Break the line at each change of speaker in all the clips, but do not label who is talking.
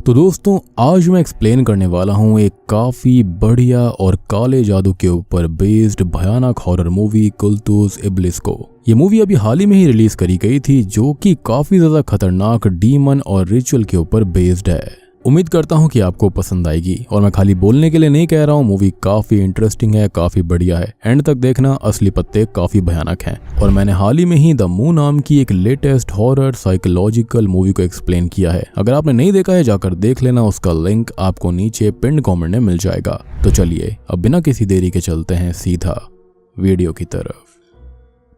तो दोस्तों आज मैं एक्सप्लेन करने वाला हूँ एक काफी बढ़िया और काले जादू के ऊपर बेस्ड भयानक हॉरर मूवी कुल्तुज़ इब्लिस को। ये मूवी अभी हाल ही में ही रिलीज करी गई थी जो कि काफी ज्यादा खतरनाक डीमन और रिचुअल के ऊपर बेस्ड है। उम्मीद करता हूँ कि आपको पसंद आएगी और मैं खाली बोलने के लिए नहीं कह रहा हूँ, मूवी काफी इंटरेस्टिंग है, काफी बढ़िया है। एंड तक देखना, असली पत्ते काफी भयानक हैं। और मैंने हाल ही में ही द मून नाम की एक लेटेस्ट हॉरर साइकोलॉजिकल मूवी को एक्सप्लेन किया है। अगर आपने नहीं देखा है जाकर देख लेना, उसका लिंक आपको नीचे पिन्ड कमेंट में मिल जाएगा। तो चलिए अब बिना किसी देरी के चलते हैं सीधा वीडियो की तरफ।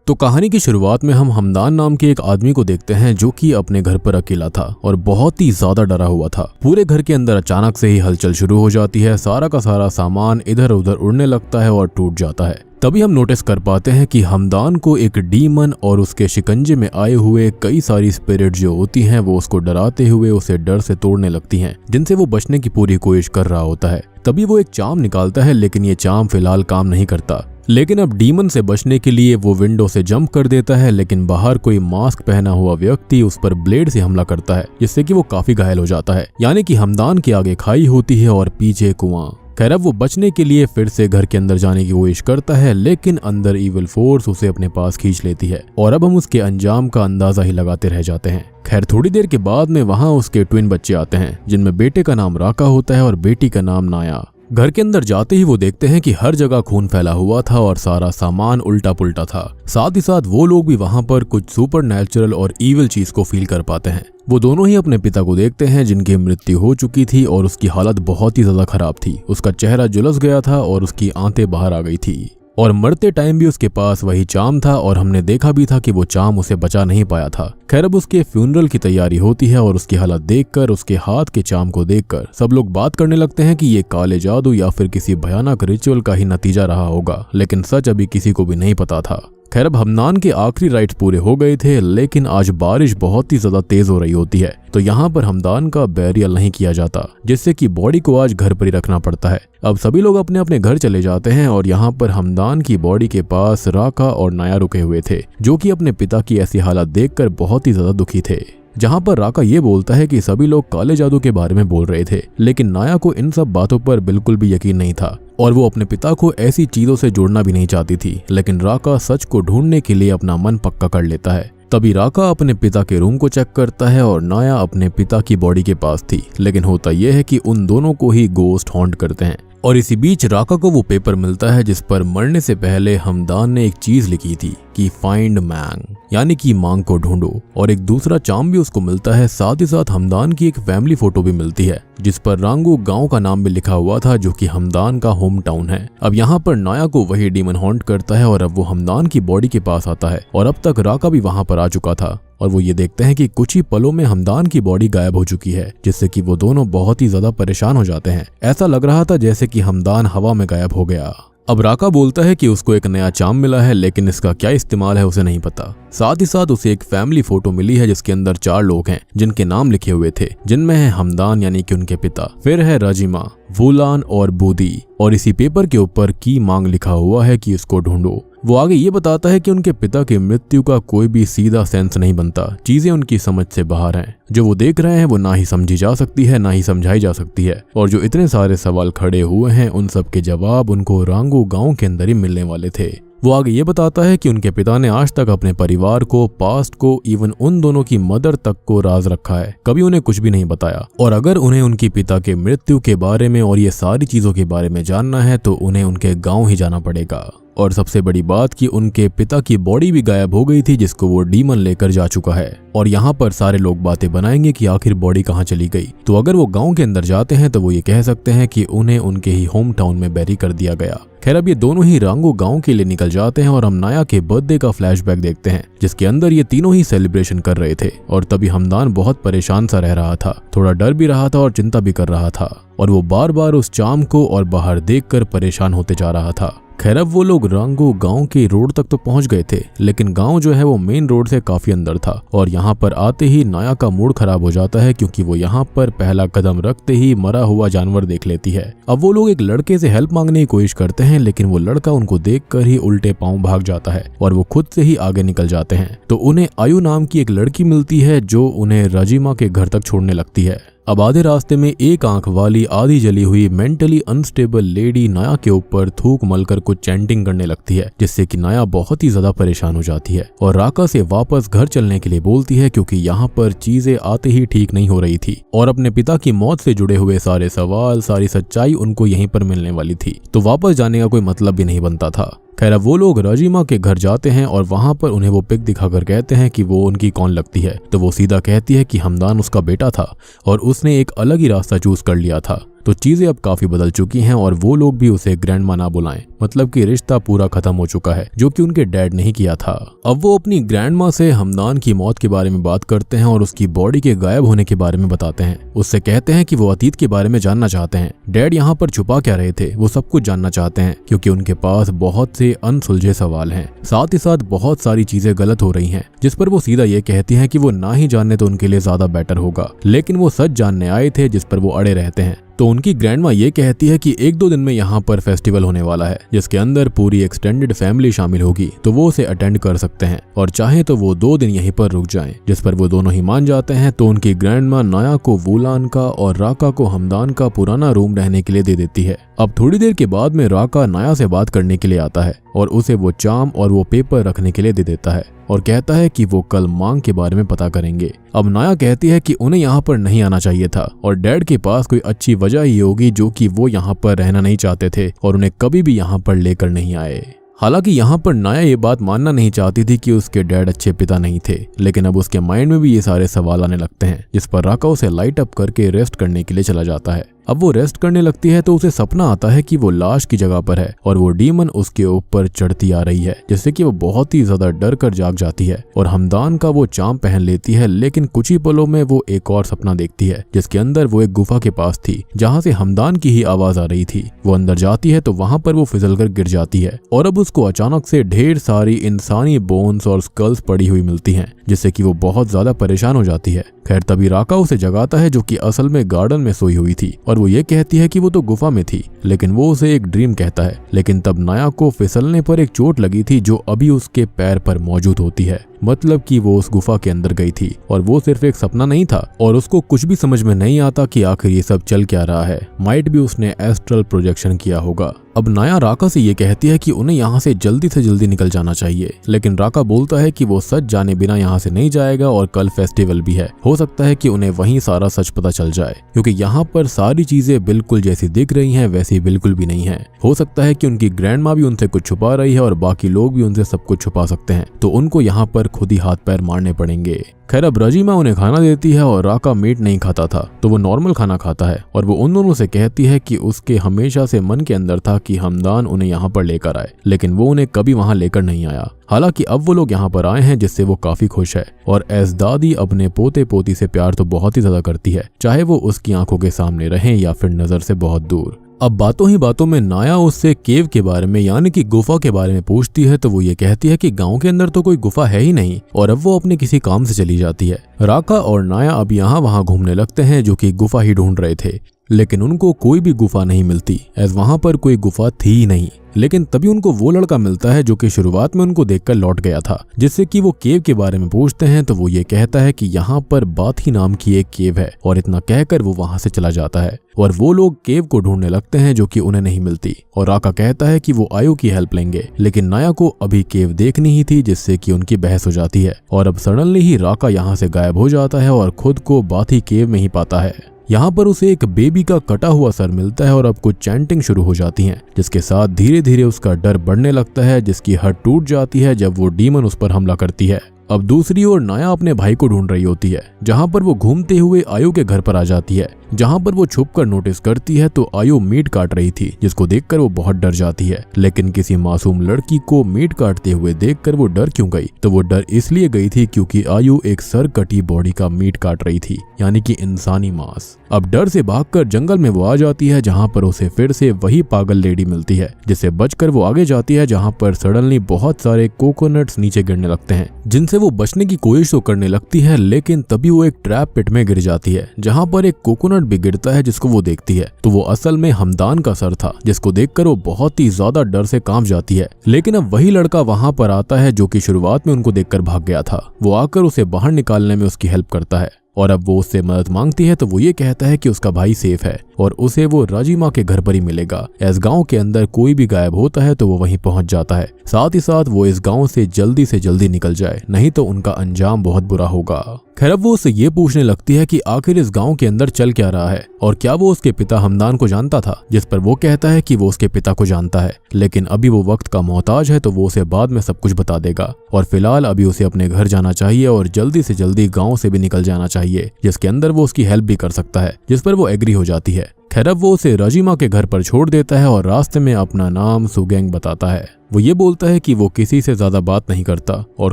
तो कहानी की शुरुआत में हम हमदान नाम के एक आदमी को देखते हैं जो कि अपने घर पर अकेला था और बहुत ही ज्यादा डरा हुआ था। पूरे घर के अंदर अचानक से ही हलचल शुरू हो जाती है, सारा का सारा सामान इधर उधर उड़ने लगता है और टूट जाता है। तभी हम नोटिस कर पाते हैं कि हमदान को एक डीमन और उसके शिकंजे में आए हुए कई सारी स्पिरिट जो होती हैं वो उसको डराते हुए उसे डर से तोड़ने लगती हैं, जिनसे वो बचने की पूरी कोशिश कर रहा होता है। तभी वो एक चाम निकालता है, लेकिन ये चाम फिलहाल काम नहीं करता। लेकिन अब डीमन से बचने के लिए वो विंडो से जंप कर देता है, लेकिन बाहर कोई मास्क पहना हुआ व्यक्ति उस पर ब्लेड से हमला करता है, जिससे कि वो काफी घायल हो जाता है। यानी कि हमदान के आगे खाई होती है और पीछे कुआं। खैर अब वो बचने के लिए फिर से घर के अंदर जाने की कोशिश करता है, लेकिन अंदर इविल फोर्स उसे अपने पास खींच लेती है और अब हम उसके अंजाम का अंदाजा ही लगाते रह जाते हैं। खैर थोड़ी देर के बाद में वहां उसके ट्विन बच्चे आते हैं, जिनमें बेटे का नाम राका होता है और बेटी का नाम नाया। घर के अंदर जाते ही वो देखते हैं कि हर जगह खून फैला हुआ था और सारा सामान उल्टा पुल्टा था। साथ ही साथ वो लोग भी वहां पर कुछ सुपर नेचुरल और ईविल चीज को फील कर पाते हैं। वो दोनों ही अपने पिता को देखते हैं जिनकी मृत्यु हो चुकी थी और उसकी हालत बहुत ही ज्यादा खराब थी। उसका चेहरा झुलस गया था और उसकी आंतें बाहर आ गई थी और मरते टाइम भी उसके पास वही चाम था और हमने देखा भी था कि वो चाम उसे बचा नहीं पाया था। खैर अब उसके फ्यूनरल की तैयारी होती है और उसकी हालत देखकर, उसके हाथ के चाम को देखकर सब लोग बात करने लगते हैं कि ये काले जादू या फिर किसी भयानक रिचुअल का ही नतीजा रहा होगा, लेकिन सच अभी किसी को भी नहीं पता था। खैर अब हमदान के आखिरी राइट्स पूरे हो गए थे, लेकिन आज बारिश बहुत ही ज्यादा तेज हो रही होती है, तो यहाँ पर हमदान का बैरियल नहीं किया जाता, जिससे कि बॉडी को आज घर पर ही रखना पड़ता है। अब सभी लोग अपने अपने घर चले जाते हैं और यहाँ पर हमदान की बॉडी के पास राका और नाया रुके हुए थे, जो कि अपने पिता की ऐसी हालत देखकर बहुत ही ज्यादा दुखी थे। जहाँ पर राका ये बोलता है कि सभी लोग काले जादू के बारे में बोल रहे थे, लेकिन नाया को इन सब बातों पर बिल्कुल भी यकीन नहीं था और वो अपने पिता को ऐसी चीजों से जोड़ना भी नहीं चाहती थी। लेकिन राका सच को ढूंढने के लिए अपना मन पक्का कर लेता है। तभी राका अपने पिता के रूम को चेक करता है और नाया अपने पिता की बॉडी के पास थी, लेकिन होता यह है कि उन दोनों को ही गोस्ट हॉन्ट करते हैं। और इसी बीच राका को वो पेपर मिलता है जिस पर मरने से पहले हमदान ने एक चीज लिखी थी कि फाइंड मैंग, यानी कि मांग को ढूंढो, और एक दूसरा चाम भी उसको मिलता है। साथ ही साथ हमदान की एक फैमिली फोटो भी मिलती है जिस पर रांगू गांव का नाम भी लिखा हुआ था, जो कि हमदान का होम टाउन है। अब यहाँ पर नाया को वही डीमन हॉन्ट करता है और अब वो हमदान की बॉडी के पास आता है और अब तक राका भी वहां पर आ चुका था और वो ये देखते हैं कि कुछ ही पलों में हमदान की बॉडी गायब हो चुकी है, जिससे कि वो दोनों बहुत ही ज्यादा परेशान हो जाते हैं। ऐसा लग रहा था जैसे कि हमदान हवा में गायब हो गया। अब राका बोलता है कि उसको एक नया चाम मिला है, लेकिन इसका क्या इस्तेमाल है उसे नहीं पता। साथ ही साथ उसे एक फैमिली फोटो मिली है जिसके अंदर 4 लोग हैं जिनके नाम लिखे हुए थे, जिनमें है हमदान यानी कि उनके पिता, फिर है रजीमा, वुलान और बूदी, और इसी पेपर के ऊपर की मांग लिखा हुआ है कि उसको ढूंढो। वो आगे ये बताता है कि उनके पिता की मृत्यु का कोई भी सीधा सेंस नहीं बनता, चीजें उनकी समझ से बाहर हैं। जो वो देख रहे हैं वो ना ही समझी जा सकती है ना ही समझाई जा सकती है, और जो इतने सारे सवाल खड़े हुए हैं उन सब के जवाब उनको रांगू गांव के अंदर ही मिलने वाले थे। वो आगे ये बताता है कि उनके पिता ने आज तक अपने परिवार को, पास्ट को, इवन उन दोनों की मदर तक को राज रखा है, कभी उन्हें कुछ भी नहीं बताया। और अगर उन्हें उनकी पिता के मृत्यु के बारे में और ये सारी चीजों के बारे में जानना है तो उन्हें उनके गांव ही जाना पड़ेगा। और सबसे बड़ी बात कि उनके पिता की बॉडी भी गायब हो गई थी जिसको वो डीमन लेकर जा चुका है। और यहाँ पर सारे लोग बातें बनाएंगे कि आखिर बॉडी कहाँ चली गई। तो अगर वो गांव के अंदर जाते हैं तो वो ये कह सकते हैं कि उन्हें उनके ही होम टाउन में बैरी कर दिया गया। खैर अब ये दोनों ही रांगू गांव के लिए निकल जाते हैं और हम नाया के बर्थडे का फ्लैशबैक देखते हैं जिसके अंदर ये तीनों ही सेलिब्रेशन कर रहे थे। और तभी हमदान बहुत परेशान सा रह रहा था, थोड़ा डर भी रहा था और चिंता भी कर रहा था, और वो बार बार उस चाम को और बाहर देखकर परेशान होते जा रहा था। खैर अब वो लोग रांगू गांव के रोड तक तो पहुंच गए थे, लेकिन गांव जो है वो मेन रोड से काफी अंदर था। और यहाँ पर आते ही नाया का मूड खराब हो जाता है क्योंकि वो यहाँ पर पहला कदम रखते ही मरा हुआ जानवर देख लेती है। अब वो लोग एक लड़के से हेल्प मांगने की कोशिश करते हैं, लेकिन वो लड़का उनको देखकर ही उल्टे पांव भाग जाता है और वो खुद से ही आगे निकल जाते हैं। तो उन्हें आयु नाम की एक लड़की मिलती है जो उन्हें रजीमा के घर तक छोड़ने लगती है। अब आधे रास्ते में एक आंख वाली आधी जली हुई मेंटली अनस्टेबल लेडी नाया के ऊपर थूक मलकर कुछ चैंटिंग करने लगती है, जिससे कि नाया बहुत ही ज्यादा परेशान हो जाती है और राका से वापस घर चलने के लिए बोलती है, क्योंकि यहाँ पर चीजें आते ही ठीक नहीं हो रही थी और अपने पिता की मौत से जुड़े हुए सारे सवाल, सारी सच्चाई उनको यहीं पर मिलने वाली थी, तो वापस जाने का कोई मतलब भी नहीं बनता था। खैर, अब वो लोग रजीमा के घर जाते हैं और वहां पर उन्हें वो पिक दिखाकर कहते हैं कि वो उनकी कौन लगती है, तो वो सीधा कहती है कि हमदान उसका बेटा था और उसने एक अलग ही रास्ता चूज कर लिया था। तो चीजें अब काफी बदल चुकी हैं और वो लोग भी उसे ग्रैंडमा ना बुलाएं, मतलब कि रिश्ता पूरा खत्म हो चुका है, जो कि उनके डैड ने ही किया था। अब वो अपनी ग्रैंडमा से हमदान की मौत के बारे में बात करते हैं और उसकी बॉडी के गायब होने के बारे में बताते हैं। उससे कहते हैं कि वो अतीत के बारे में जानना चाहते हैं, डैड यहाँ पर छुपा क्या रहे थे, वो सब कुछ जानना चाहते हैं, क्योंकि उनके पास बहुत से अनसुलझे सवाल हैं। साथ ही साथ बहुत सारी चीजें गलत हो रही हैं, जिस पर वो सीधा ये कहती हैं कि वो ना ही जानने तो उनके लिए ज्यादा बेटर होगा, लेकिन वो सच जानने आए थे, जिस पर वो अड़े रहते हैं। तो उनकी ग्रैंडमा ये कहती है कि 1-2 दिन में यहाँ पर फेस्टिवल होने वाला है, जिसके अंदर पूरी एक्सटेंडेड फैमिली शामिल होगी, तो वो उसे अटेंड कर सकते हैं और चाहे तो वो 2 दिन यहीं पर रुक जाएं, जिस पर वो दोनों ही मान जाते हैं। तो उनकी ग्रैंडमा नाया को वुलान का और राका को हमदान का पुराना रूम रहने के लिए दे देती है। अब थोड़ी देर के बाद में राका नाया से बात करने के लिए आता है और उसे वो चार्म और वो पेपर रखने के लिए दे देता है और कहता है कि वो कल मांग के बारे में पता करेंगे। अब नाया कहती है कि उन्हें यहाँ पर नहीं आना चाहिए था और डैड के पास कोई अच्छी वजह ही होगी जो कि वो यहाँ पर रहना नहीं चाहते थे और उन्हें कभी भी यहाँ पर लेकर नहीं आए। हालांकि यहाँ पर नाया ये बात मानना नहीं चाहती थी कि उसके डैड अच्छे पिता नहीं थे, लेकिन अब उसके माइंड में भी ये सारे सवाल आने लगते हैं, जिस पर राका उसे लाइट अप करके रेस्ट करने के लिए चला जाता है। अब वो रेस्ट करने लगती है तो उसे सपना आता है कि वो लाश की जगह पर है और वो डीमन उसके ऊपर चढ़ती आ रही है, जिससे कि वो बहुत ही ज्यादा डर कर जाग जाती है और हमदान का वो चाम पहन लेती है। लेकिन कुछ ही पलों में वो एक और सपना देखती है, जिसके अंदर वो एक गुफा के पास थी, जहाँ से हमदान की ही आवाज आ रही थी। वो अंदर जाती है तो वहां पर वो फिसल कर गिर जाती है और अब उसको अचानक से ढेर सारी इंसानी बोन्स और स्कल्स पड़ी हुई मिलती हैं, जिससे कि वो बहुत ज्यादा परेशान हो जाती है। खैर, तभी राका उसे जगाता है, जो कि असल में गार्डन में सोई हुई थी और वो ये कहती है कि वो तो गुफा में थी, लेकिन वो उसे एक ड्रीम कहता है। लेकिन तब नाया को फिसलने पर एक चोट लगी थी जो अभी उसके पैर पर मौजूद होती है, मतलब कि वो उस गुफा के अंदर गई थी और वो सिर्फ एक सपना नहीं था और उसको कुछ भी समझ में नहीं आता कि आखिर ये सब चल क्या रहा है। माइट भी उसने एस्ट्रल प्रोजेक्शन किया होगा। अब नाया राका से ये कहती है कि उन्हें यहाँ से जल्दी निकल जाना चाहिए, लेकिन राका बोलता है कि वो सच जाने बिना यहाँ से नहीं जाएगा और कल फेस्टिवल भी है, हो सकता है कि उन्हें वहीं सारा सच पता चल जाए, क्योंकि यहाँ पर सारी चीजें बिल्कुल जैसी दिख रही हैं वैसी बिल्कुल भी नहीं है। हो सकता है कि उनकी ग्रैंडमा भी उनसे कुछ छुपा रही है और बाकी लोग भी उनसे सब कुछ छुपा सकते हैं, तो उनको यहाँ पर खुद ही हाथ पैर मारने पड़ेंगे। खैर, अब रजीमा उन्हें खाना देती है और राका मीट नहीं खाता था, तो वो नॉर्मल खाना खाता है और वो उन दोनों से कहती है कि उसके हमेशा से मन के अंदर था कि हमदान उन्हें यहाँ पर लेकर आए, लेकिन वो उन्हें कभी वहाँ लेकर नहीं आया। हालांकि अब वो लोग यहाँ पर आए हैं, जिससे वो काफी खुश है और एस दादी अपने पोते पोती से प्यार तो बहुत ही ज्यादा करती है, चाहे वो उसकी आंखों के सामने रहें या फिर नजर से बहुत दूर। अब बातों ही बातों में नाया उससे केव के बारे में, यानी कि गुफा के बारे में पूछती है, तो वो ये कहती है कि गांव के अंदर तो कोई गुफा है ही नहीं और अब वो अपने किसी काम से चली जाती है। राका और नाया अब यहाँ वहाँ घूमने लगते हैं, जो कि गुफा ही ढूंढ रहे थे, लेकिन उनको कोई भी गुफा नहीं मिलती, एज वहां पर कोई गुफा थी ही नहीं। लेकिन तभी उनको वो लड़का मिलता है जो कि शुरुआत में उनको देखकर लौट गया था, जिससे कि वो केव के बारे में पूछते हैं, तो वो ये कहता है कि यहाँ पर बाथी नाम की एक केव है और इतना कहकर वो वहां से चला जाता है और वो लोग केव को ढूंढने लगते हैं, जो कि उन्हें नहीं मिलती और राका कहता है कि वो आयु की हेल्प लेंगे, लेकिन नाया को अभी केव देखनी ही थी, जिससे कि उनकी बहस हो जाती है और अब सडनली ही राका यहाँ से गायब हो जाता है और खुद को बाथी केव में ही पाता है। यहाँ पर उसे एक बेबी का कटा हुआ सर मिलता है और अब कुछ चैंटिंग शुरू हो जाती है, जिसके साथ धीरे धीरे उसका डर बढ़ने लगता है, जिसकी हड्डी टूट जाती है जब वो डीमन उस पर हमला करती है। अब दूसरी ओर नाया अपने भाई को ढूंढ रही होती है, जहाँ पर वो घूमते हुए आयु के घर पर आ जाती है, जहाँ पर वो छुपकर नोटिस करती है तो आयु मीट काट रही थी, जिसको देखकर वो बहुत डर जाती है। लेकिन किसी मासूम लड़की को मीट काटते हुए देखकर वो डर क्यों गई, तो वो डर इसलिए गई थी क्योंकि आयु एक सर कटी बॉडी का मीट काट रही थी, यानी कि इंसानी मांस। अब डर से भागकर जंगल में वो आ जाती है, जहाँ पर उसे फिर से वही पागल लेडी मिलती है, जिससे बचकर वो आगे जाती है, जहाँ पर सडनली बहुत सारे कोकोनट्स नीचे गिरने लगते हैं, जिनसे वो बचने की कोशिश तो करने लगती है, लेकिन तभी वो एक ट्रैप पिट में गिर जाती है, जहाँ पर एक कोकोनट भी गिरता है, जिसको वो देखती है तो वो असल में हमदान का सर था, जिसको देखकर वो बहुत ही ज्यादा डर से कांप जाती है। लेकिन अब वही लड़का वहां पर आता है जो कि शुरुआत में उनको देखकर भाग गया था। वो आकर उसे बाहर निकालने में उसकी हेल्प करता है। और अब वो उससे मदद मांगती है तो वो ये कहता है कि उसका भाई सेफ है और उसे वो राजिमा के घर पर ही मिलेगा। इस गांव के अंदर कोई भी गायब होता है तो वो वहीं पहुंच जाता है। साथ ही साथ वो इस गांव से जल्दी निकल जाए, नहीं तो उनका अंजाम बहुत बुरा होगा। खैर अब वो उससे ये पूछने लगती है कि आखिर इस गांव के अंदर चल क्या रहा है और क्या वो उसके पिता हमदान को जानता था, जिस पर वो कहता है कि वो उसके पिता को जानता है, लेकिन अभी वो वक्त का मोहताज है तो वो उसे बाद में सब कुछ बता देगा और फिलहाल अभी उसे अपने घर जाना चाहिए और जल्दी से जल्दी गांव से भी निकल जाना चाहिए, जिसके अंदर वो उसकी हेल्प भी कर सकता है, जिस पर वो एग्री हो जाती है। खैर अब वो उसे राजिमा के घर पर छोड़ देता है और रास्ते में अपना नाम सुगेंग बताता है। वो ये बोलता है कि वो किसी से ज्यादा बात नहीं करता और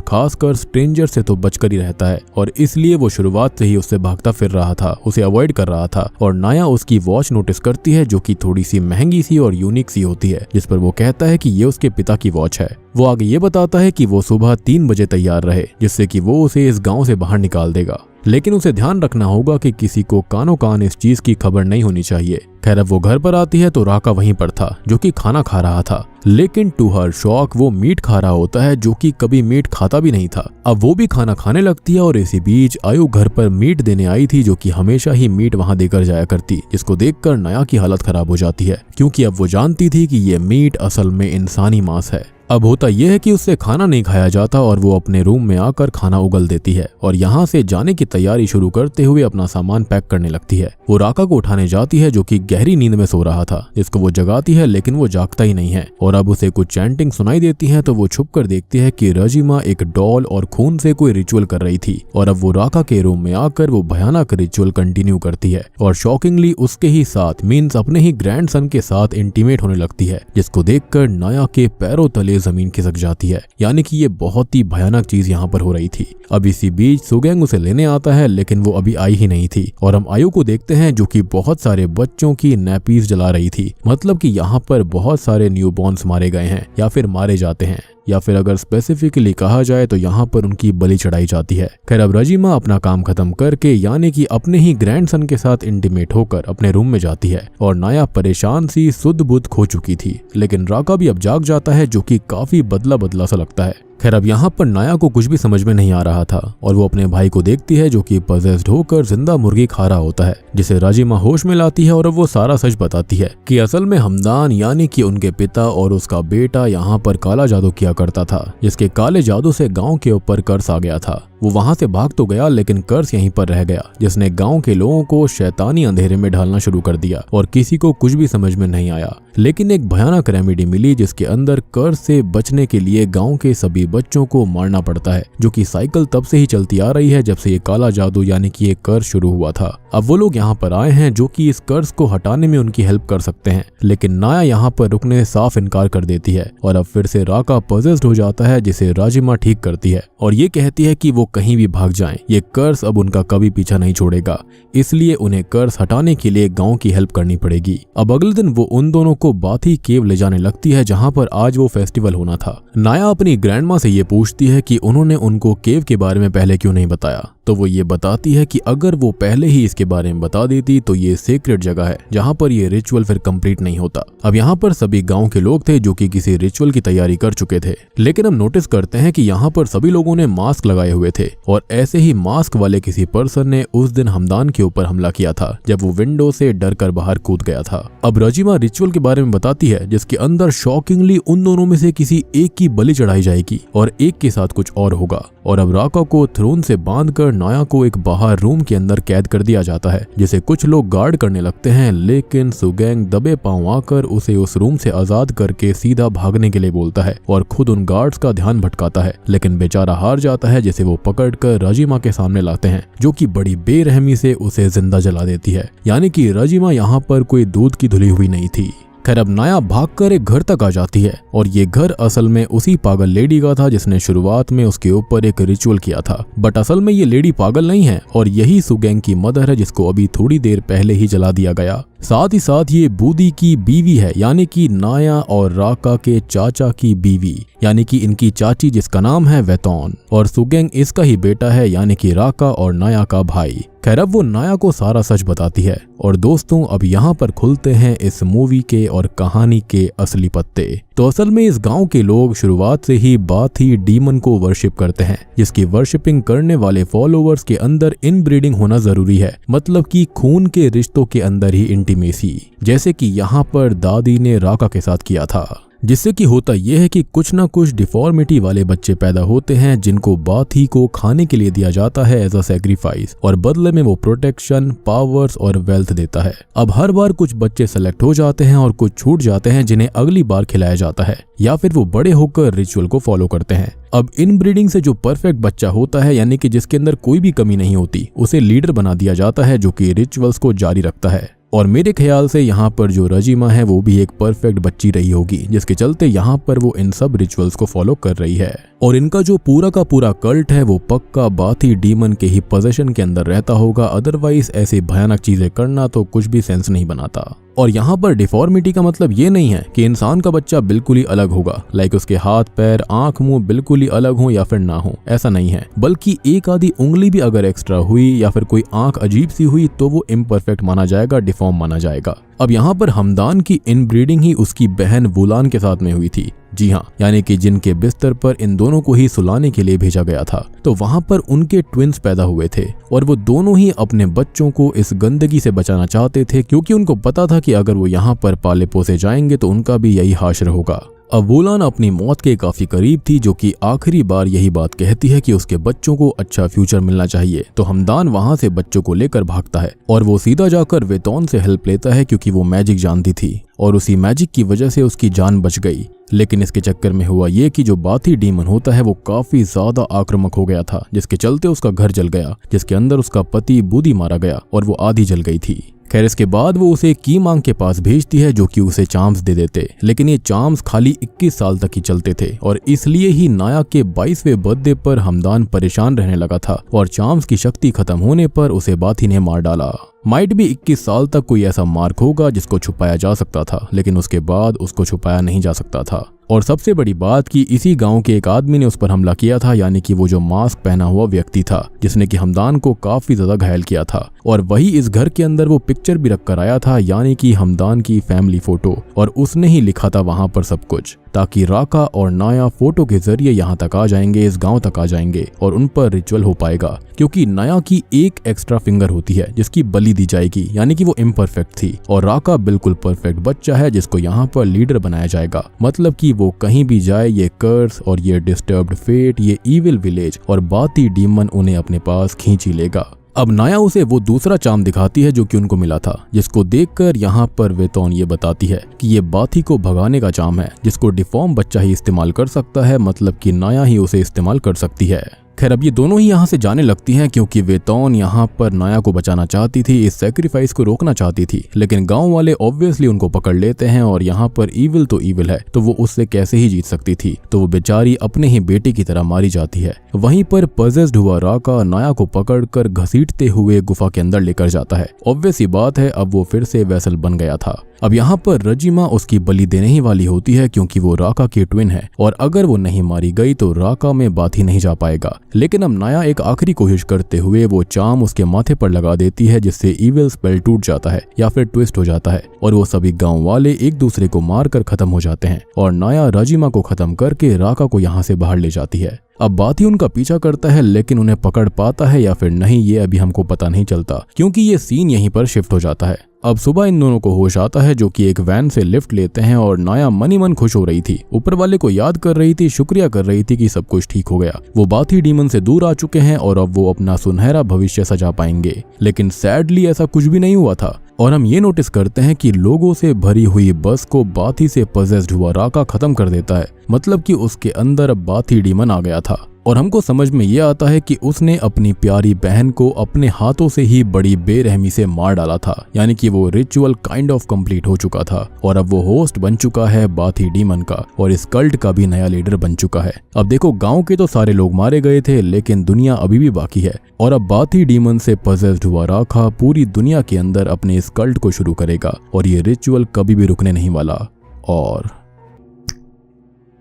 खासकर स्ट्रेंजर से तो बचकर ही रहता है और इसलिए वो शुरुआत से ही उससे भागता फिर रहा था, उसे अवॉइड कर रहा था। और नाया उसकी वॉच नोटिस करती है जो कि थोड़ी सी महंगी सी और यूनिक सी होती है, जिस पर वो कहता है कि ये उसके पिता की वॉच है। वो आगे ये बताता है कि वो सुबह 3 बजे तैयार रहे, जिससे कि वो उसे इस गाँव से बाहर निकाल देगा, लेकिन उसे ध्यान रखना होगा कि किसी को कानो कान इस चीज की खबर नहीं होनी चाहिए। खैर अब वो घर पर आती है तो राका वहीं पर था जो कि खाना खा रहा था, लेकिन टू हर शॉक वो मीट खा रहा होता है जो कि कभी मीट खाता भी नहीं था। अब वो भी खाना खाने लगती है और इसी बीच आयु घर पर मीट देने आई थी जो कि हमेशा ही मीट वहां देकर जाया करती, जिसको देखकर नया की हालत खराब हो जाती है क्योंकि अब वो जानती थी कि ये मीट असल में इंसानी मांस है। अब होता यह है कि उससे खाना नहीं खाया जाता और वो अपने रूम में आकर खाना उगल देती है और यहाँ से जाने की तैयारी शुरू करते हुए अपना सामान पैक करने लगती है। वो राका को उठाने जाती है जो कि गहरी नींद में सो रहा था, जिसको वो जगाती है लेकिन वो जागता ही नहीं है और अब उसे कुछ चैंटिंग सुनाई देती है तो वो छुप कर देखती है कि राजिमा एक डॉल और खून से कोई रिचुअल कर रही थी और अब वो राका के रूम में आकर वो भयानक रिचुअल कंटिन्यू करती है और शॉकिंगली उसके ही साथ मीन्स अपने ही ग्रैंडसन के साथ इंटीमेट होने लगती है, जिसको देखकर नाया के पैरों तले जमीन खिसक जाती है। यानी कि ये बहुत ही भयानक चीज यहाँ पर हो रही थी। अब इसी बीच सुगेंग उसे लेने आता है लेकिन वो अभी आई ही नहीं थी और हम आयु को देखते हैं जो कि बहुत सारे बच्चों की नैपीज जला रही थी। मतलब कि यहाँ पर बहुत सारे न्यूबॉर्न्स मारे गए हैं या फिर मारे जाते हैं, या फिर अगर स्पेसिफिकली कहा जाए तो यहाँ पर उनकी बलि चढ़ाई जाती है। खैर अब राजिमा अपना काम खत्म करके यानी कि अपने ही ग्रैंडसन के साथ इंटीमेट होकर अपने रूम में जाती है और नाया परेशान सी सुध बुध खो चुकी थी, लेकिन राका भी अब जाग जाता है जो कि काफी बदला बदला सा लगता है। खैर अब यहाँ पर नाया को कुछ भी समझ में नहीं आ रहा था और वो अपने भाई को देखती है जो कि पजेस्ड होकर जिंदा मुर्गी खा रहा होता है, जिसे राजिमा होश में लाती है और अब वो सारा सच बताती है कि असल में हमदान यानी कि उनके पिता और उसका बेटा यहाँ पर काला जादू किया करता था, जिसके काले जादू से गांव के ऊपर कर्स आ गया था। वो वहां से भाग तो गया लेकिन कर्स यहीं पर रह गया, जिसने गांव के लोगों को शैतानी अंधेरे में ढालना शुरू कर दिया और किसी को कुछ भी समझ में नहीं आया। लेकिन एक भयानक रेमेडी मिली जिसके अंदर कर्स से बचने के लिए गांव के सभी बच्चों को मारना पड़ता है, जो कि साइकिल तब से ही चलती आ रही है जब से ये काला जादू यानी कि ये कर्स शुरू हुआ था। अब वो लोग यहाँ पर आए हैं जो कि इस कर्स को हटाने में उनकी हेल्प कर सकते हैं, लेकिन नाया यहाँ पर रुकने से साफ इनकार कर देती है और अब फिर से राका पजेस्ड हो जाता है, जिसे राजिमा ठीक करती है और ये कहती है कि वो कहीं भी भाग जाएं, ये कर्स अब उनका कभी पीछा नहीं छोड़ेगा, इसलिए उन्हें कर्स हटाने के लिए गांव की हेल्प करनी पड़ेगी। अब अगले दिन वो उन दोनों को बाथी केव ले जाने लगती है जहां पर आज वो फेस्टिवल होना था। नाया अपनी ग्रैंडमा से ये पूछती है कि उन्होंने उनको केव के बारे में पहले क्यों नहीं बताया, तो वो ये बताती है कि अगर वो पहले ही इसके बारे में बता देती तो ये सीक्रेट जगह है जहां पर ये रिचुअल फिर कंप्लीट नहीं होता। अब यहाँ पर सभी गांव के लोग थे जो कि किसी रिचुअल की तैयारी कर चुके थे, लेकिन हम नोटिस करते हैं कि यहाँ पर सभी लोगों ने मास्क लगाए हुए थे और ऐसे ही मास्क वाले किसी पर्सन ने उस दिन हमदान के ऊपर हमला किया था जब वो विंडो से डर कर बाहर कूद गया था। अब राजिमा रिचुअल के बारे में बताती है जिसके अंदर शॉकिंगली उन दोनों में से किसी एक की बलि चढ़ाई जाएगी और एक के साथ कुछ और होगा। और अब राका को थ्रोन से बांधकर नाया को एक बाहर रूम के अंदर कैद कर दिया जाता है, जिसे कुछ लोग गार्ड करने लगते हैं, लेकिन सुगेंग दबे पांव आकर उसे उस रूम से आजाद करके सीधा भागने के लिए बोलता है और खुद उन गार्ड्स का ध्यान भटकाता है, लेकिन बेचारा हार जाता है, जिसे वो पकड़कर राजिमा के सामने लाते हैं जो कि बड़ी बेरहमी से उसे जिंदा जला देती है। यानी कि राजिमा यहाँ पर कोई दूध की धुली हुई नहीं थी। खैर अब नाया भागकर एक घर तक आ जाती है और ये घर असल में उसी पागल लेडी का था जिसने शुरुआत में उसके ऊपर एक रिचुअल किया था, बट असल में ये लेडी पागल नहीं है और यही सुगेंग की मदर है जिसको अभी थोड़ी देर पहले ही जला दिया गया। साथ ही साथ ये बूदी की बीवी है, यानी कि नाया और राका के चाचा की बीवी, यानी कि इनकी चाची जिसका नाम है वेतौन, और सुगेंग इसका ही बेटा है यानी कि राका और नाया का भाई। खैर अब वो नाया को सारा सच बताती है। और दोस्तों अब यहाँ पर खुलते हैं इस मूवी के और कहानी के असली पत्ते। तो असल में इस गांव के लोग शुरुआत से ही बाथी डीमन को वर्शिप करते हैं, जिसकी वर्शिपिंग करने वाले फॉलोअर्स के अंदर इनब्रीडिंग होना जरूरी है, मतलब कि खून के रिश्तों के अंदर ही इंटीमेसी, जैसे कि यहाँ पर दादी ने राका के साथ किया था। जिससे कि होता यह है कि कुछ ना कुछ डिफॉर्मिटी वाले बच्चे पैदा होते हैं जिनको बाथी को खाने के लिए दिया जाता है एज अ सैक्रिफाइस, और बदले में वो प्रोटेक्शन, पावर्स और वेल्थ देता है। अब हर बार कुछ बच्चे सेलेक्ट हो जाते हैं और कुछ छूट जाते हैं जिन्हें अगली बार खिलाया जाता है, या फिर वो बड़े होकर रिचुअल को फॉलो करते हैं। अब इनब्रीडिंग से जो परफेक्ट बच्चा होता है, यानी कि जिसके अंदर कोई भी कमी नहीं होती, उसे लीडर बना दिया जाता है जो कि रिचुअल्स को जारी रखता है। और मेरे ख्याल से यहाँ पर जो रजीमा है वो भी एक परफेक्ट बच्ची रही होगी, जिसके चलते यहाँ पर वो इन सब रिचुअल्स को फॉलो कर रही है। और इनका जो पूरा का पूरा कल्ट है वो पक्का बाथी डीमन के ही पोजीशन के अंदर रहता होगा, अदरवाइज ऐसे भयानक चीजें करना तो कुछ भी सेंस नहीं बनाता। और यहाँ पर डिफॉर्मिटी का मतलब ये नहीं है कि इंसान का बच्चा बिल्कुल ही अलग होगा, लाइक उसके हाथ पैर आंख मुंह बिल्कुल ही अलग हो या फिर ना हो, ऐसा नहीं है। बल्कि एक आधी उंगली भी अगर एक्स्ट्रा हुई या फिर कोई आंख अजीब सी हुई तो वो इम्परफेक्ट माना जाएगा, डिफॉर्म माना जाएगा। अब यहाँ पर हमदान की इनब्रीडिंग ही उसकी बहन वुलान के साथ में हुई थी। जी हाँ, यानी कि जिनके बिस्तर पर इन दोनों को ही सुलाने के लिए भेजा गया था। तो वहाँ पर उनके ट्विंस पैदा हुए थे और वो दोनों ही अपने बच्चों को इस गंदगी से बचाना चाहते थे, क्योंकि उनको पता था कि अगर वो यहाँ पर पाले पोसे जाएंगे तो उनका भी यही हाशर होगा। अब वुलान अपनी मौत के काफी करीब थी, जो कि आखिरी बार यही बात कहती है कि उसके बच्चों को अच्छा फ्यूचर मिलना चाहिए। तो हमदान वहां से बच्चों को लेकर भागता है और वो सीधा जाकर वेतौन से हेल्प लेता है, क्योंकि वो मैजिक जानती थी और उसी मैजिक की वजह से उसकी जान बच गई। लेकिन इसके चक्कर में हुआ ये कि जो बाथी डीमन होता है वो काफी ज्यादा आक्रामक हो गया था, जिसके चलते उसका घर जल गया, जिसके अंदर उसका पति बूदी मारा गया और वो आधी जल गई थी। खैर इसके बाद वो उसे कीमांग के पास भेजती है, जो कि उसे चार्म्स दे देते, लेकिन ये चार्म्स खाली 21 साल तक ही चलते थे और इसलिए ही नाया के 22वें बर्थडे पर हमदान परेशान रहने लगा था और चार्म्स की शक्ति खत्म होने पर उसे बाथी ने मार डाला। माइट भी 21 साल तक कोई ऐसा मार्क होगा जिसको छुपाया जा सकता था, लेकिन उसके बाद उसको छुपाया नहीं जा सकता था। और सबसे बड़ी बात कि इसी गांव के एक आदमी ने उस पर हमला किया था, यानी कि वो जो मास्क पहना हुआ व्यक्ति था जिसने कि हमदान को काफी ज्यादा घायल किया था। और वही इस घर के अंदर वो पिक्चर भी रख कर आया था, यानी कि हमदान की फैमिली फोटो, और उसने ही लिखा था वहां पर सब कुछ, ताकि राका और नाया फोटो के जरिए यहाँ तक आ जाएंगे, इस गांव तक आ जाएंगे और उन पर रिचुअल हो पाएगा। क्योंकि नाया की एक एक्स्ट्रा फिंगर होती है जिसकी बलि दी जाएगी, यानी कि वो इम्परफेक्ट थी, और राका बिल्कुल परफेक्ट बच्चा है जिसको यहाँ पर लीडर बनाया जाएगा। मतलब कि वो कहीं भी जाए ये कर्स और ये डिस्टर्ब्ड फेट, ये इविल विलेज और बाथी डीमन उन्हें अपने पास खींच ही लेगा। अब नाया उसे वो दूसरा चार्म दिखाती है जो कि उनको मिला था, जिसको देखकर यहाँ पर वेतौन ये बताती है कि ये बाथी को भगाने का चार्म है, जिसको डिफॉर्म बच्चा ही इस्तेमाल कर सकता है, मतलब कि नाया ही उसे इस्तेमाल कर सकती है। खैर अब ये दोनों ही यहाँ से जाने लगती हैं, क्योंकि वेतौन यहाँ पर नाया को बचाना चाहती थी, इस सैक्रिफाइस को रोकना चाहती थी, लेकिन गांव वाले ऑब्वियसली उनको पकड़ लेते हैं और यहाँ पर ईविल तो ईविल है, तो वो उससे कैसे ही जीत सकती थी, तो वो बेचारी अपने ही बेटे की तरह मारी जाती है। वहीं पर पजेस्ड हुआ राका नाया को पकड़कर घसीटते हुए गुफा के अंदर लेकर जाता है। ऑब्वियस ही बात है, अब वो फिर से वैसल बन गया था। अब यहाँ पर रजीमा उसकी बलि देने ही वाली होती है, क्योंकि वो राका की ट्विन है और अगर वो नहीं मारी गई तो राका में बाथी नहीं जा पाएगा। लेकिन अब नाया एक आखिरी कोशिश करते हुए वो चार्म उसके माथे पर लगा देती है, जिससे इविल स्पेल टूट जाता है या फिर ट्विस्ट हो जाता है और वो सभी गांव वाले एक दूसरे को मारकर खत्म हो जाते हैं और नाया रजीमा को खत्म करके राका को यहाँ से बाहर ले जाती है। अब बाथी उनका पीछा करता है, लेकिन उन्हें पकड़ पाता है या फिर नहीं ये अभी हमको पता नहीं चलता, क्योंकि ये सीन यहीं पर शिफ्ट हो जाता है। अब सुबह इन दोनों को होश आता है, जो कि एक वैन से लिफ्ट लेते हैं और नाया मनी मन खुश हो रही थी, ऊपर वाले को याद कर रही थी, शुक्रिया कर रही थी कि सब कुछ ठीक हो गया। वो बाथी डीमन से दूर आ चुके हैं और अब वो अपना सुनहरा भविष्य सजा पाएंगे। लेकिन सैडली ऐसा कुछ भी नहीं हुआ था और हम ये नोटिस करते हैं कि लोगों से भरी हुई बस को बाथी से पजेस्ड हुआ राका खत्म कर देता है, मतलब कि उसके अंदर बाथी डीमन आ गया था। और हमको समझ में ये आता है कि उसने अपनी प्यारी बहन को अपने हाथों से ही बड़ी बेरहमी से मार डाला था, यानी कि वो रिचुअल काइंड ऑफ कंप्लीट हो चुका था और अब वो होस्ट बन चुका है बाथी डीमन का और इस कल्ट का भी नया लीडर बन चुका है। अब देखो, गांव के तो सारे लोग मारे गए थे, लेकिन दुनिया अभी भी बाकी है और अब बाथी डीमन से पजेस्ड हुआ राका पूरी दुनिया के अंदर अपने इस कल्ट को शुरू करेगा और ये रिचुअल कभी भी रुकने नहीं वाला। और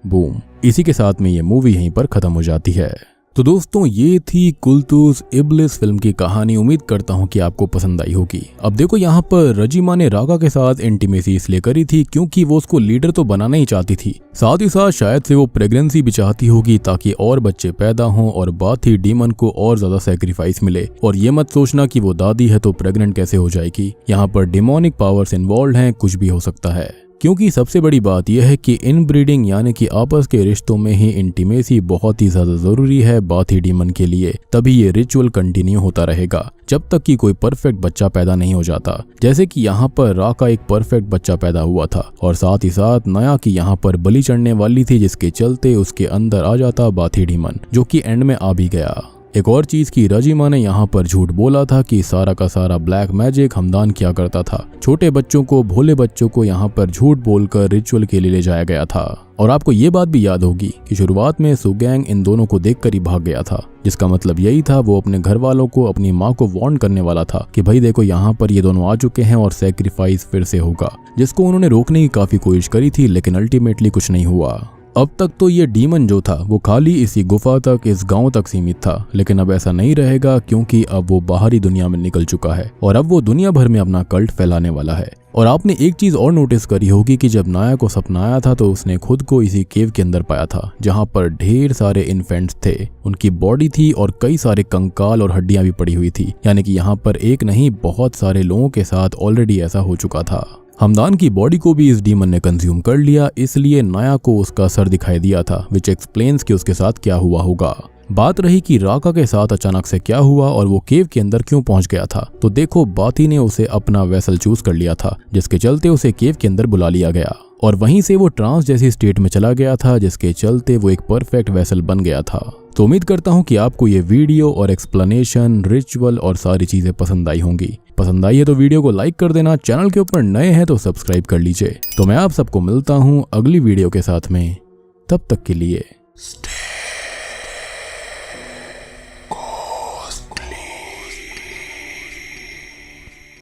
बूम, इसी के साथ में ये मूवी यहीं पर खत्म हो जाती है। तो दोस्तों ये थी कुल्तुस इब्लिस फिल्म की कहानी। उम्मीद करता हूँ कि आपको पसंद आई होगी। अब देखो यहाँ पर रजीमा ने राका के साथ इंटीमेसी इसलिए करी थी क्योंकि वो उसको लीडर तो बनाना ही चाहती थी, साथ ही साथ शायद से वो प्रेगनेंसी भी चाहती होगी ताकि और बच्चे पैदा हों और बाथी डीमन को और ज्यादा सैक्रिफाइस मिले। और ये मत सोचना कि वो दादी है तो प्रेग्नेंट कैसे हो जाएगी, यहाँ पर डिमोनिक पावर्स इन्वॉल्व हैं, कुछ भी हो सकता है। क्योंकि सबसे बड़ी बात यह है कि इनब्रीडिंग यानी कि आपस के रिश्तों में ही इंटीमेसी बहुत ही ज्यादा जरूरी है बाथी डीमन के लिए, तभी ये रिचुअल कंटिन्यू होता रहेगा जब तक कि कोई परफेक्ट बच्चा पैदा नहीं हो जाता। जैसे कि यहाँ पर राका एक परफेक्ट बच्चा पैदा हुआ था और साथ ही साथ नया की यहाँ पर बलि चढ़ने वाली थी, जिसके चलते उसके अंदर आ जाता बाथी डीमन, जो कि एंड में आ भी गया। एक और चीज की रजीमा ने यहाँ पर झूठ बोला था कि सारा का सारा ब्लैक मैजिक हमदान किया करता था। छोटे बच्चों को, भोले बच्चों को यहाँ पर झूठ बोलकर रिचुअल के लिए ले जाया गया था। और आपको ये बात भी याद होगी कि शुरुआत में सुगैंग इन दोनों को देखकर ही भाग गया था, जिसका मतलब यही था वो अपने घर वालों को, अपनी माँ को वार्न करने वाला था कि भाई देखो यहाँ पर ये दोनों आ चुके हैं और सैक्रिफाइस फिर से होगा, जिसको उन्होंने रोकने की काफी कोशिश करी थी लेकिन अल्टीमेटली कुछ नहीं हुआ। अब तक तो ये डीमन जो था वो खाली इसी गुफा तक, इस गांव तक सीमित था, लेकिन अब ऐसा नहीं रहेगा क्योंकि अब वो बाहरी दुनिया में निकल चुका है और अब वो दुनिया भर में अपना कल्ट फैलाने वाला है। और आपने एक चीज और नोटिस करी होगी कि जब नाया को सपना आया था तो उसने खुद को इसी केव के अंदर पाया था जहां पर ढेर सारे इन्फेंट्स थे, उनकी बॉडी थी और कई सारे कंकाल और हड्डियां भी पड़ी हुई थी। यानी कि यहाँ पर एक नहीं बहुत सारे लोगों के साथ ऑलरेडी ऐसा हो चुका था। हमदान की बॉडी को भी इस डीमन ने कंज्यूम कर लिया, इसलिए नाया को उसका सर दिखाई दिया था, विच एक्सप्लेन्स कि उसके साथ क्या हुआ होगा। बात रही कि राका के साथ अचानक से क्या हुआ और वो केव के अंदर क्यों पहुंच गया था, तो देखो बाथी ने उसे अपना वेसल चूज कर लिया था, जिसके चलते उसे केव के अंदर बुला लिया गया और वहीं से वो ट्रांस जैसी स्टेट में चला गया था, जिसके चलते वो एक परफेक्ट वेसल बन गया था। तो उम्मीद करता हूँ कि आपको ये वीडियो और एक्सप्लेनेशन, रिचुअल और सारी चीजें पसंद आई होंगी। पसंद आई है तो वीडियो को लाइक कर देना, चैनल के ऊपर नए हैं तो सब्सक्राइब कर लीजिए। तो मैं आप सबको मिलता हूँ अगली वीडियो के साथ में, तब तक के लिए